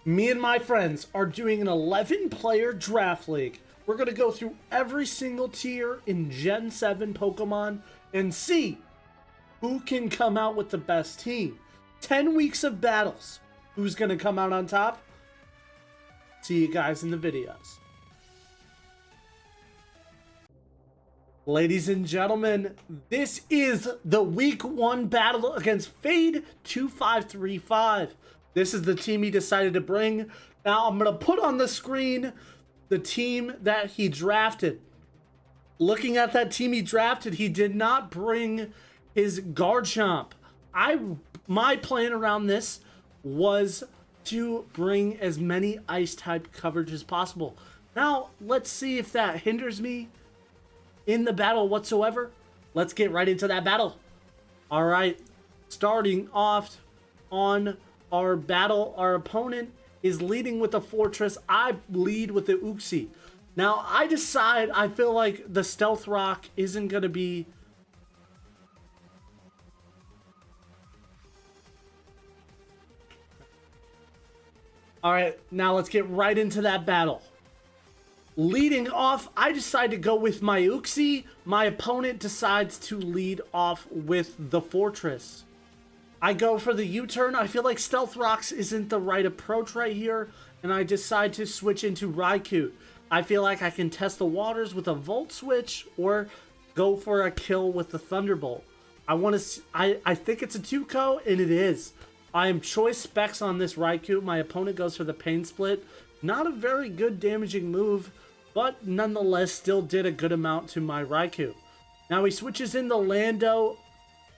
Me and my friends are doing an 11-player draft league. We're going to go through every single tier in Gen 7 Pokemon and see who can come out with the best team. 10 weeks of battles. Who's going to come out on top? See you guys in the videos. Ladies and gentlemen, this is the week 1 battle against Fade 2535. This is the team he decided to bring. Now I'm going to put on the screen the team that he drafted. Looking at that team he drafted, he did not bring his Garchomp. My plan around this was to bring as many ice type coverage as possible. Now let's see if that hinders me in the battle whatsoever. Let's get right into that battle. All right, starting off on our battle, our opponent is leading with the Fortress. I lead with the Uxie. Now I feel like the Stealth Rock isn't going to be all right. Now let's get right into that battle. Leading off, I decide to go with my Uxie. My opponent decides to lead off with the Fortress. I go for the U-turn. I feel like Stealth Rocks isn't the right approach right here, and I decide to switch into Raikou. I feel like I can test the waters with a Volt Switch or go for a kill with the Thunderbolt. I think it's a 2-ko, and it is. I am choice specs on this Raikou. My opponent goes for the Pain Split. Not a very good damaging move, but nonetheless still did a good amount to my Raikou. Now he switches in the Lando.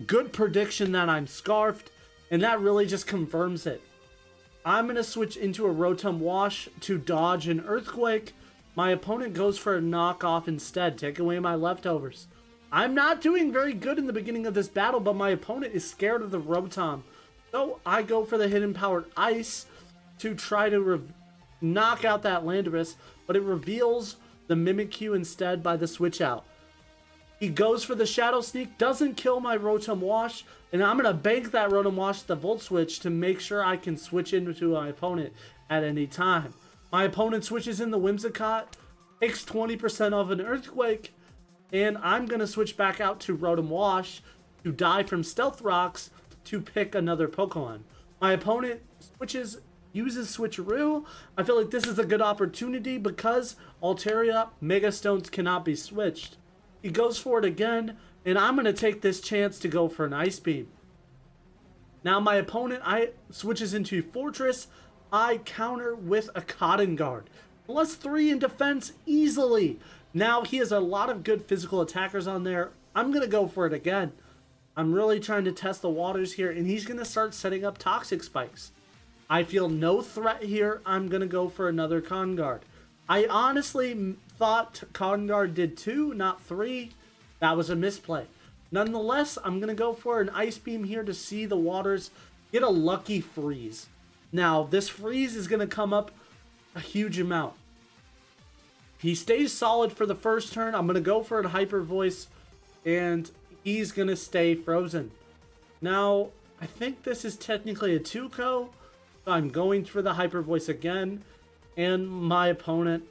Good prediction that I'm Scarfed, and that really just confirms it. I'm going to switch into a Rotom Wash to dodge an Earthquake. My opponent goes for a knockoff instead, take away my leftovers. I'm not doing very good in the beginning of this battle, but my opponent is scared of the Rotom. So I go for the Hidden Powered Ice to try to knock out that Landorus, but it reveals the Mimikyu instead by the switch out. He goes for the Shadow Sneak, doesn't kill my Rotom Wash, and I'm going to bank that Rotom Wash with the Volt Switch to make sure I can switch into my opponent at any time. My opponent switches in the Whimsicott, takes 20% of an Earthquake, and I'm going to switch back out to Rotom Wash to die from Stealth Rocks to pick another Pokemon. My opponent uses Switcheroo. I feel like this is a good opportunity because Altaria Mega Stones cannot be switched. He goes for it again, and I'm going to take this chance to go for an Ice Beam. Now my opponent switches into Fortress. I counter with a Cotton Guard. +3 in defense easily. Now he has a lot of good physical attackers on there. I'm going to go for it again. I'm really trying to test the waters here, and he's going to start setting up Toxic Spikes. I feel no threat here. I'm going to go for another Con Guard. I honestly thought Con Guard did 2, not 3. That was a misplay. Nonetheless, I'm going to go for an Ice Beam here to see the waters get a lucky freeze. Now, this freeze is going to come up a huge amount. He stays solid for the first turn. I'm going to go for a Hyper Voice, and he's going to stay frozen. Now, I think this is technically a 2-ko. I'm going for the Hyper Voice again, and my opponent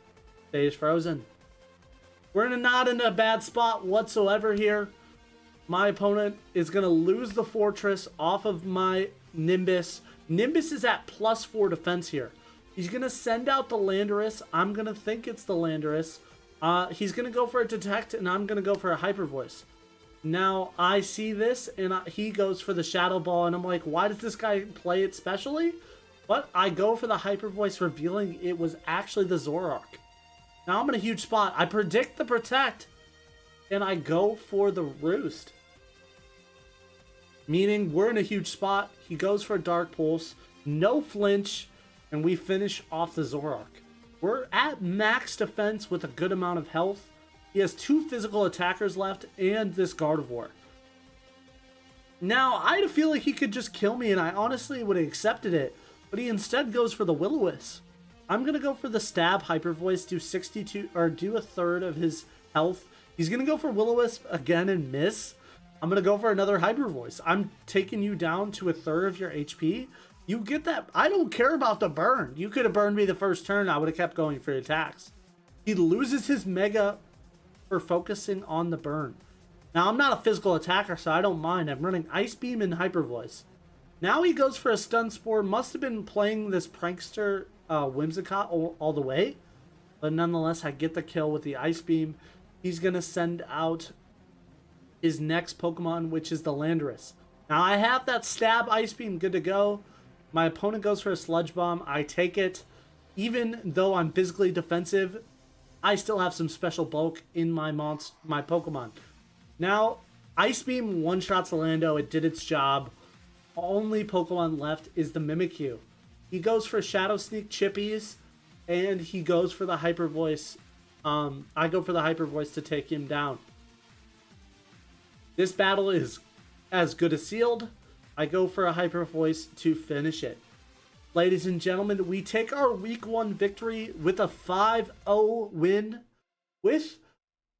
stays frozen. We're not in a bad spot whatsoever here. My opponent is going to lose the Fortress off of my Nimbus. Nimbus is at +4 defense here. He's going to send out the Landorus. I'm going to think it's the Landorus. He's going to go for a Detect, and I'm going to go for a Hyper Voice. Now, I see this, and he goes for the Shadow Ball, and I'm like, why does this guy play it specially? But I go for the Hyper Voice, revealing it was actually the Zoroark. Now I'm in a huge spot. I predict the Protect, and I go for the Roost. Meaning we're in a huge spot. He goes for a Dark Pulse, no flinch, and we finish off the Zoroark. We're at max defense with a good amount of health. He has 2 physical attackers left and this Gardevoir. Now, I had a feeling he could just kill me, and I honestly would have accepted it. But he instead goes for the Will-O-Wisp. I'm going to go for the Stab Hyper Voice, do 62 or do a third of his health. He's going to go for Will-O-Wisp again and miss. I'm going to go for another Hyper Voice. I'm taking you down to a third of your HP. You get that? I don't care about the burn. You could have burned me the first turn. I would have kept going for attacks. He loses his mega for focusing on the burn. Now, I'm not a physical attacker, so I don't mind. I'm running Ice Beam and Hyper Voice. Now he goes for a Stun Spore. Must have been playing this Prankster Whimsicott all the way. But nonetheless, I get the kill with the Ice Beam. He's going to send out his next Pokemon, which is the Landorus. Now, I have that Stab Ice Beam good to go. My opponent goes for a Sludge Bomb. I take it. Even though I'm physically defensive, I still have some special bulk in my Pokemon. Now, Ice Beam one-shots Lando. It did its job. Only Pokemon left is the Mimikyu. He goes for Shadow Sneak Chippies, and he goes for the Hyper Voice. I go for the Hyper Voice to take him down. This battle is as good as sealed. I go for a Hyper Voice to finish it. Ladies and gentlemen, we take our Week 1 victory with a 5-0 win, with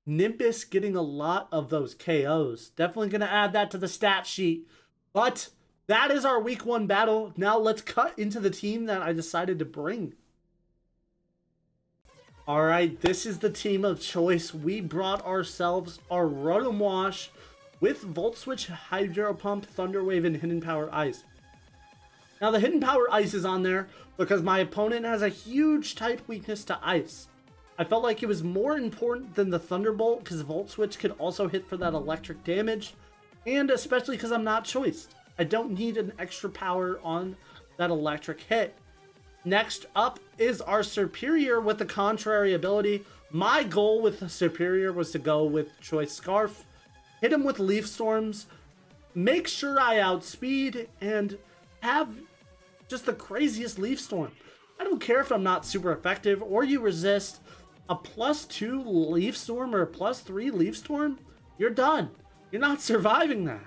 Nimbus getting a lot of those KOs. Definitely going to add that to the stat sheet. But that is our Week 1 battle. Now let's cut into the team that I decided to bring. Alright, this is the team of choice. We brought ourselves our Rotom Wash with Volt Switch, Hydro Pump, Thunder Wave, and Hidden Power Ice. Now the Hidden Power Ice is on there because my opponent has a huge type weakness to Ice. I felt like it was more important than the Thunderbolt because Volt Switch could also hit for that electric damage, and especially because I'm not choiced. I don't need an extra power on that electric hit. Next up is our Superior with the contrary ability. My goal with the Superior was to go with Choice Scarf, hit him with Leaf Storms, make sure I outspeed, and have just the craziest Leaf Storm. I don't care if I'm not super effective or you resist a +2 Leaf Storm or a +3 Leaf Storm, you're done. You're not surviving that.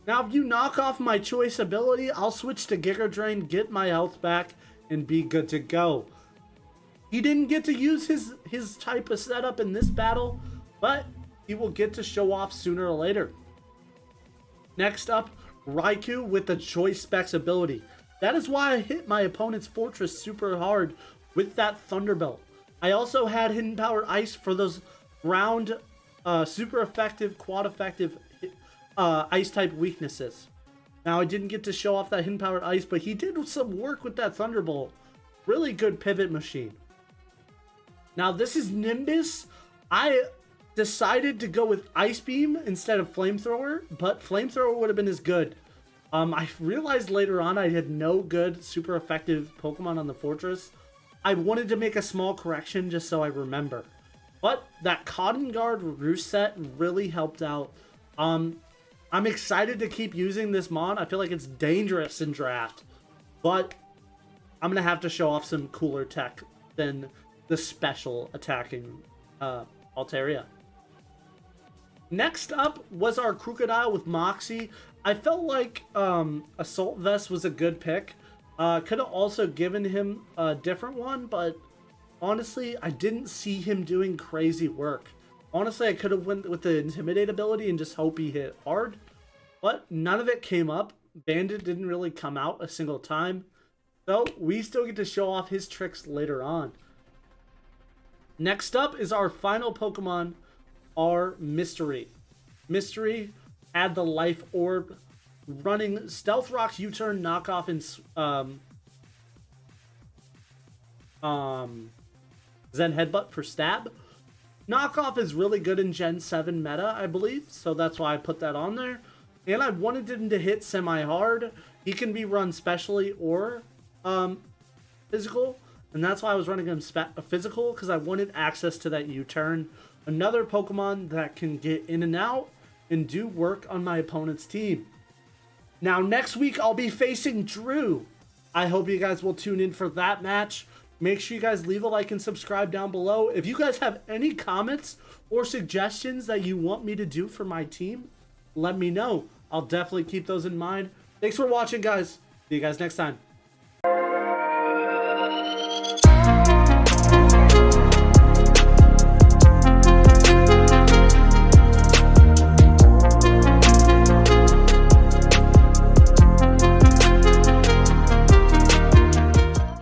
Now, if you knock off my choice ability, I'll switch to Giga Drain, get my health back, and be good to go. He didn't get to use his type of setup in this battle, but he will get to show off sooner or later. Next up, Raikou with the Choice Specs ability. That is why I hit my opponent's Fortress super hard with that Thunderbolt. I also had Hidden Power Ice for those round, super effective, quad effective Ice type weaknesses. Now, I didn't get to show off that Hidden Power Ice, but he did some work with that Thunderbolt. Really good pivot machine. Now, this is Nimbus. I decided to go with Ice Beam instead of Flamethrower, but Flamethrower would have been as good. I realized later on I had no good super effective Pokemon on the Fortress. I wanted to make a small correction just so I remember. But that Cotton Guard Roost set really helped out. I'm excited to keep using this mod. I feel like it's dangerous in draft, but I'm going to have to show off some cooler tech than the special attacking Altaria. Next up was our Crocodile with Moxie. I felt like Assault Vest was a good pick. Could have also given him a different one, but honestly, I didn't see him doing crazy work. Honestly, I could have went with the Intimidate ability and just hope he hit hard, but none of it came up. Bandit didn't really come out a single time, so we still get to show off his tricks later on. Next up is our final Pokemon, our Mystery. Mystery had the Life Orb, running Stealth Rock, U-Turn, Knockoff, and Zen Headbutt for stab. Knockoff is really good in Gen 7 meta, I believe, so that's why I put that on there. And I wanted him to hit semi-hard. He can be run specially or physical, and that's why I was running him physical, because I wanted access to that U-Turn. Another Pokemon that can get in and out and do work on my opponent's team. Now, next week, I'll be facing Drew. I hope you guys will tune in for that match. Make sure you guys leave a like and subscribe down below. If you guys have any comments or suggestions that you want me to do for my team, let me know. I'll definitely keep those in mind. Thanks for watching, guys. See you guys next time.